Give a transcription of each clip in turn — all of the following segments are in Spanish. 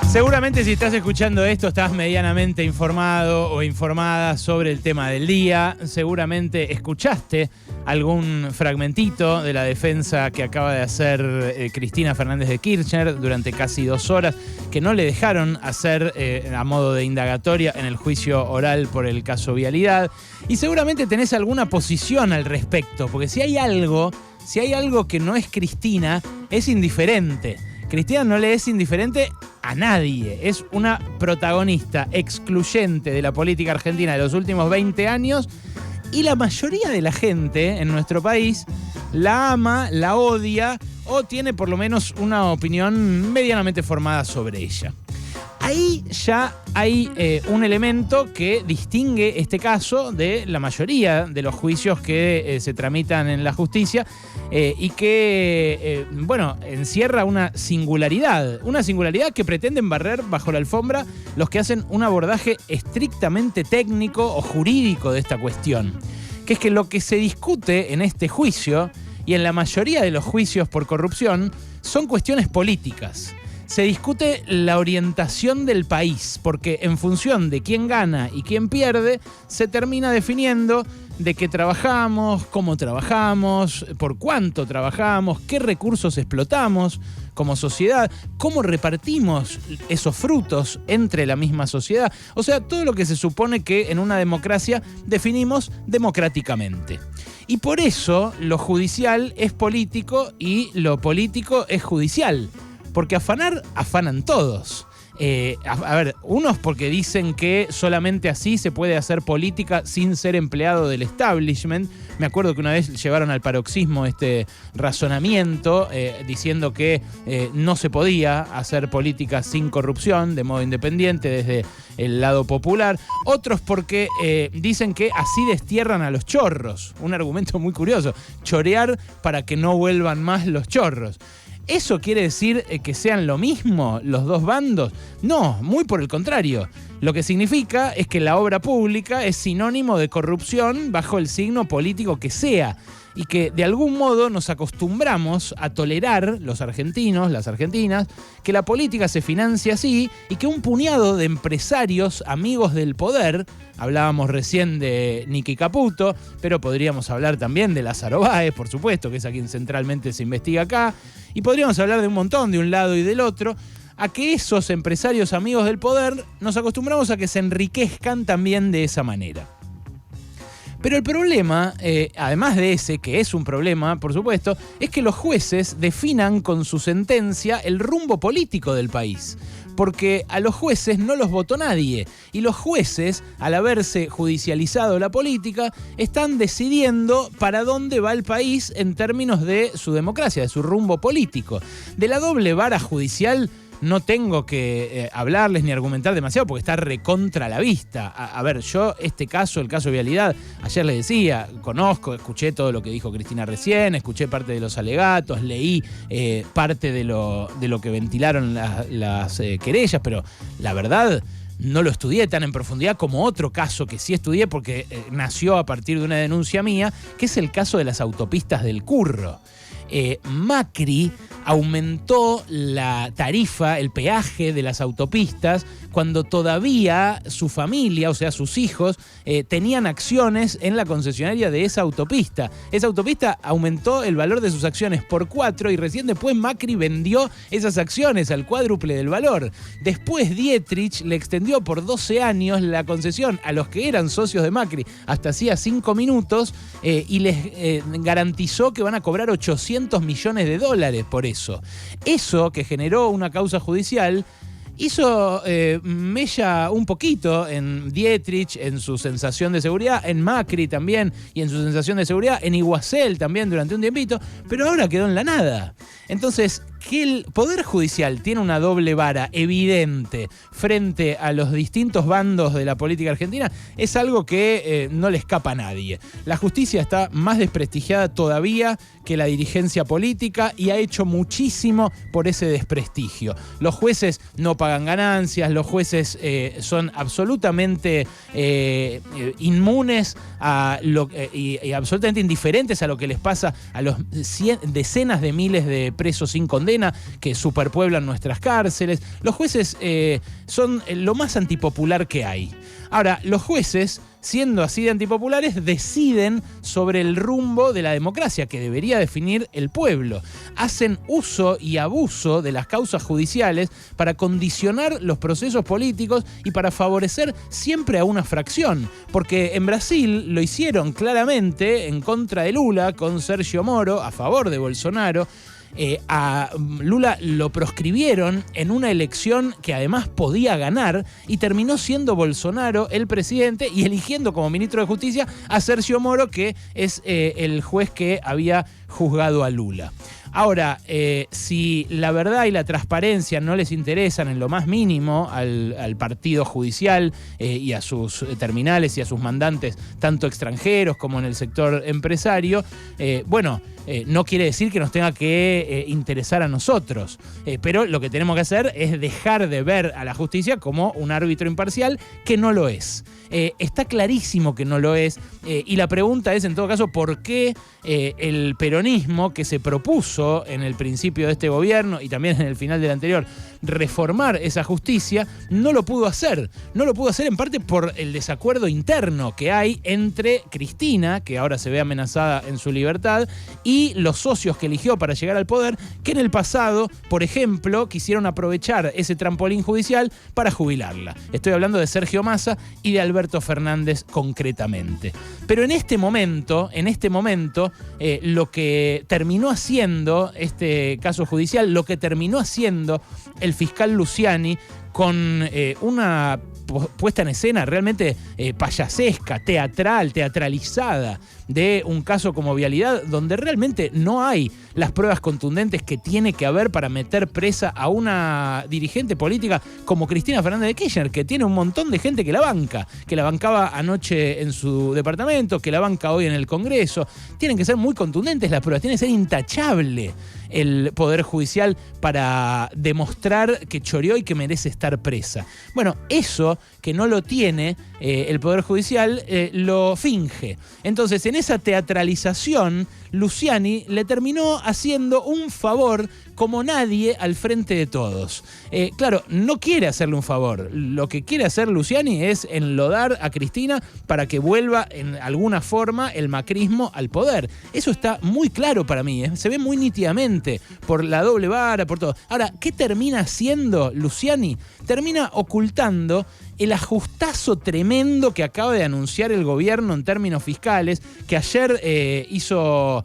Seguramente si estás escuchando esto estás medianamente informado o informada sobre el tema del día. Seguramente escuchaste algún fragmentito de la defensa que acaba de hacer Cristina Fernández de Kirchner durante casi 2 horas, que no le dejaron hacer a modo de indagatoria en el juicio oral por el caso Vialidad. Y seguramente tenés alguna posición al respecto, porque si hay algo que no es Cristina, es indiferente. Cristina no le es indiferente a nadie. Es una protagonista excluyente de la política argentina de los últimos 20 años y la mayoría de la gente en nuestro país la ama, la odia o tiene por lo menos una opinión medianamente formada sobre ella. Ahí ya hay un elemento que distingue este caso de la mayoría de los juicios que se tramitan en la justicia y que, encierra una singularidad que pretenden barrer bajo la alfombra los que hacen un abordaje estrictamente técnico o jurídico de esta cuestión, que es que lo que se discute en este juicio y en la mayoría de los juicios por corrupción son cuestiones políticas. Se discute la orientación del país, porque en función de quién gana y quién pierde, se termina definiendo de qué trabajamos, cómo trabajamos, por cuánto trabajamos, qué recursos explotamos como sociedad, cómo repartimos esos frutos entre la misma sociedad. O sea, todo lo que se supone que en una democracia definimos democráticamente. Y por eso lo judicial es político y lo político es judicial. Porque afanan todos. Unos porque dicen que solamente así se puede hacer política sin ser empleado del establishment. Me acuerdo que una vez llevaron al paroxismo este razonamiento diciendo que no se podía hacer política sin corrupción, de modo independiente, desde el lado popular. Otros porque dicen que así destierran a los chorros. Un argumento muy curioso. Chorear para que no vuelvan más los chorros. ¿Eso quiere decir que sean lo mismo los dos bandos? No, muy por el contrario. Lo que significa es que la obra pública es sinónimo de corrupción bajo el signo político que sea y que de algún modo nos acostumbramos a tolerar, los argentinos, las argentinas, que la política se financia así y que un puñado de empresarios amigos del poder, hablábamos recién de Nicky Caputo, pero podríamos hablar también de Lázaro Báez, por supuesto, que es a quien centralmente se investiga acá, y podríamos hablar de un montón, de un lado y del otro, a que esos empresarios amigos del poder nos acostumbramos a que se enriquezcan también de esa manera. Pero el problema, además de ese, que es un problema, por supuesto, es que los jueces definan con su sentencia el rumbo político del país. Porque a los jueces no los votó nadie. Y los jueces, al haberse judicializado la política, están decidiendo para dónde va el país en términos de su democracia, de su rumbo político. De la doble vara judicial no tengo que hablarles ni argumentar demasiado porque está recontra a la vista. Yo este caso, el caso de Vialidad, ayer les decía, conozco, escuché todo lo que dijo Cristina recién, escuché parte de los alegatos, leí parte de lo que ventilaron las querellas, pero la verdad no lo estudié tan en profundidad como otro caso que sí estudié porque nació a partir de una denuncia mía, que es el caso de las autopistas del Curro. Macri aumentó la tarifa, el peaje de las autopistas cuando todavía su familia, o sea, sus hijos, tenían acciones en la concesionaria de esa autopista. Esa autopista aumentó el valor de sus acciones por 4 y recién después Macri vendió esas acciones al cuádruple del valor. Después Dietrich le extendió por 12 años la concesión a los que eran socios de Macri hasta hacía 5 minutos y les garantizó que van a cobrar $800 millones por eso. Eso que generó una causa judicial hizo mella un poquito en Dietrich, en su sensación de seguridad, en Macri también, y en su sensación de seguridad, en Iguacel también durante un tiempito, pero ahora quedó en la nada. Entonces, que el Poder Judicial tiene una doble vara evidente frente a los distintos bandos de la política argentina es algo que no le escapa a nadie. La justicia está más desprestigiada todavía que la dirigencia política y ha hecho muchísimo por ese desprestigio. Los jueces no pagan ganancias, los jueces son absolutamente inmunes a y absolutamente indiferentes a lo que les pasa a los decenas de miles de presos sin condena condena, que superpueblan nuestras cárceles. Los jueces son lo más antipopular que hay. Ahora, los jueces, siendo así de antipopulares, deciden sobre el rumbo de la democracia que debería definir el pueblo. Hacen uso y abuso de las causas judiciales para condicionar los procesos políticos y para favorecer siempre a una fracción. Porque en Brasil lo hicieron claramente en contra de Lula con Sergio Moro, a favor de Bolsonaro. A Lula lo proscribieron en una elección que además podía ganar y terminó siendo Bolsonaro el presidente y eligiendo como ministro de Justicia a Sergio Moro, que es el juez que había juzgado a Lula. Ahora, si la verdad y la transparencia no les interesan en lo más mínimo al partido judicial y a sus terminales y a sus mandantes, tanto extranjeros como en el sector empresario, no quiere decir que nos tenga que interesar a nosotros. Pero lo que tenemos que hacer es dejar de ver a la justicia como un árbitro imparcial, que no lo es. Está clarísimo que no lo es, y la pregunta es, en todo caso, ¿por qué el peronismo, que se propuso en el principio de este gobierno y también en el final del anterior reformar esa justicia, no lo pudo hacer? No lo pudo hacer en parte por el desacuerdo interno que hay entre Cristina, que ahora se ve amenazada en su libertad, y los socios que eligió para llegar al poder, que en el pasado, por ejemplo, quisieron aprovechar ese trampolín judicial para jubilarla. Estoy hablando de Sergio Massa y de Alberto Fernández concretamente. Pero en este momento, lo que terminó haciendo este caso judicial, lo que terminó haciendo el fiscal Luciani con una puesta en escena realmente payasesca, teatralizada de un caso como Vialidad, donde realmente no hay las pruebas contundentes que tiene que haber para meter presa a una dirigente política como Cristina Fernández de Kirchner, que tiene un montón de gente que la banca, que la bancaba anoche en su departamento, que la banca hoy en el Congreso. Tienen que ser muy contundentes las pruebas, tiene que ser intachable el Poder Judicial para demostrar que choreó y que merece estar presa. Bueno, eso que no lo tiene el Poder Judicial lo finge. Entonces, en esa teatralización, Luciani le terminó haciendo un favor como nadie al frente de todos. Claro, no quiere hacerle un favor. Lo que quiere hacer Luciani es enlodar a Cristina para que vuelva en alguna forma el macrismo al poder. Eso está muy claro para mí, se ve muy nítidamente por la doble vara, por todo. Ahora, ¿qué termina haciendo Luciani? Termina ocultando el ajustazo tremendo que acaba de anunciar el gobierno en términos fiscales, que ayer hizo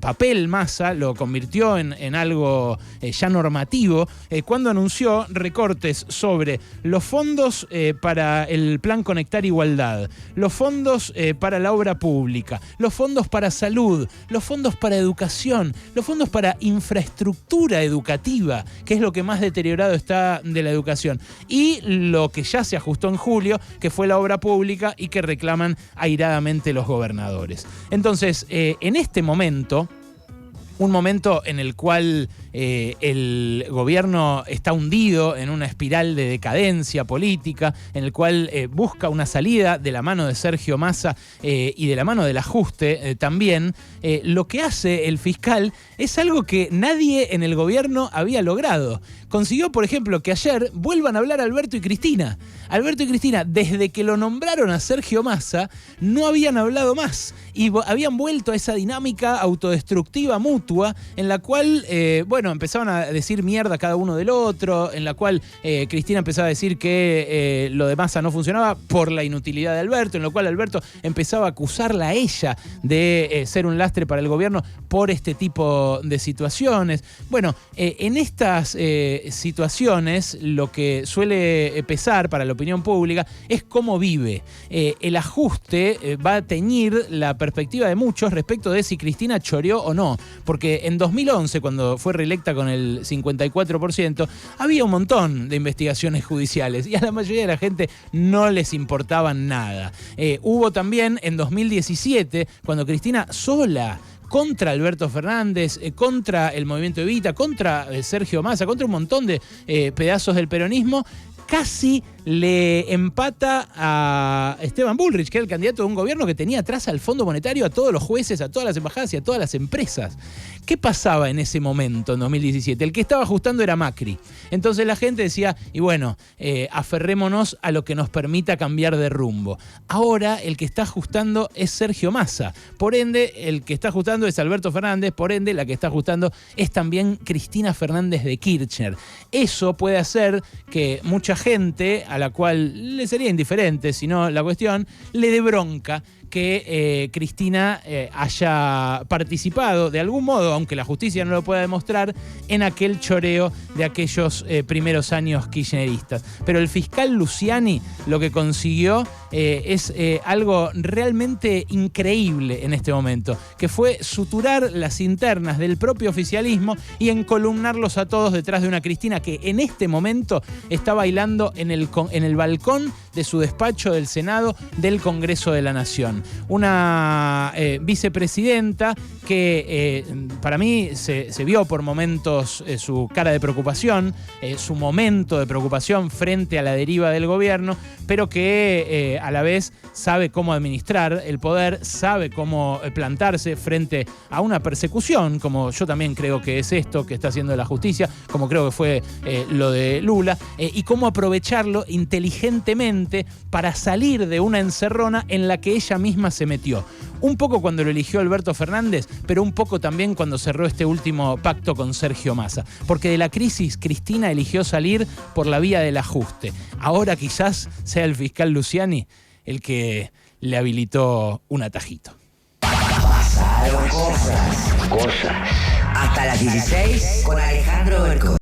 papel Massa, lo convirtió en algo ya normativo, cuando anunció recortes sobre los fondos para el Plan Conectar Igualdad, los fondos para la obra pública, los fondos para salud, los fondos para educación, los fondos para infraestructura educativa, que es lo que más deteriorado está de la educación, y lo que ya se ajustó en julio, que fue la obra pública y que reclaman airadamente los gobernadores. Entonces, en este momento, un momento en el cual el gobierno está hundido en una espiral de decadencia política, en el cual busca una salida de la mano de Sergio Massa y de la mano del ajuste también, lo que hace el fiscal es algo que nadie en el gobierno había logrado. Consiguió, por ejemplo, que ayer vuelvan a hablar Alberto y Cristina. Alberto y Cristina, desde que lo nombraron a Sergio Massa, no habían hablado más y habían vuelto a esa dinámica autodestructiva mutua en la cual, empezaban a decir mierda cada uno del otro, en la cual Cristina empezaba a decir que lo de Massa no funcionaba por la inutilidad de Alberto, en lo cual Alberto empezaba a acusarla a ella de ser un lastre para el gobierno por este tipo de situaciones. Bueno, en estas situaciones lo que suele pesar para la opinión pública es cómo vive. El ajuste va a teñir la perspectiva de muchos respecto de si Cristina choreó o no, porque en 2011, cuando fue reelecta con el 54%, había un montón de investigaciones judiciales y a la mayoría de la gente no les importaban nada. Hubo también en 2017, cuando Cristina sola, contra Alberto Fernández, contra el Movimiento Evita, contra Sergio Massa, contra un montón de pedazos del peronismo, casi le empata a Esteban Bullrich, que era el candidato de un gobierno que tenía atrás al Fondo Monetario, a todos los jueces, a todas las embajadas y a todas las empresas. ¿Qué pasaba en ese momento, en 2017? El que estaba ajustando era Macri. Entonces la gente decía, y bueno, aferrémonos a lo que nos permita cambiar de rumbo. Ahora el que está ajustando es Sergio Massa. Por ende, el que está ajustando es Alberto Fernández. Por ende, la que está ajustando es también Cristina Fernández de Kirchner. Eso puede hacer que mucha gente, a la cual le sería indiferente, si no la cuestión, le dé bronca que Cristina haya participado de algún modo, aunque la justicia no lo pueda demostrar, en aquel choreo de aquellos primeros años kirchneristas. Pero el fiscal Luciani lo que consiguió es algo realmente increíble en este momento, que fue suturar las internas del propio oficialismo y encolumnarlos a todos detrás de una Cristina que en este momento está bailando en el balcón de su despacho del Senado del Congreso de la Nación. Una vicepresidenta que para mí se vio por momentos su cara de preocupación, su momento de preocupación frente a la deriva del gobierno, pero que a la vez sabe cómo administrar el poder, sabe cómo plantarse frente a una persecución, como yo también creo que es esto que está haciendo la justicia, como creo que fue lo de Lula, y cómo aprovecharlo inteligentemente para salir de una encerrona en la que ella misma se metió. Un poco cuando lo eligió Alberto Fernández, pero un poco también cuando cerró este último pacto con Sergio Massa. Porque de la crisis, Cristina eligió salir por la vía del ajuste. Ahora quizás sea el fiscal Luciani el que le habilitó un atajito. Pasaron cosas. Hasta las 16 con Alejandro Berco.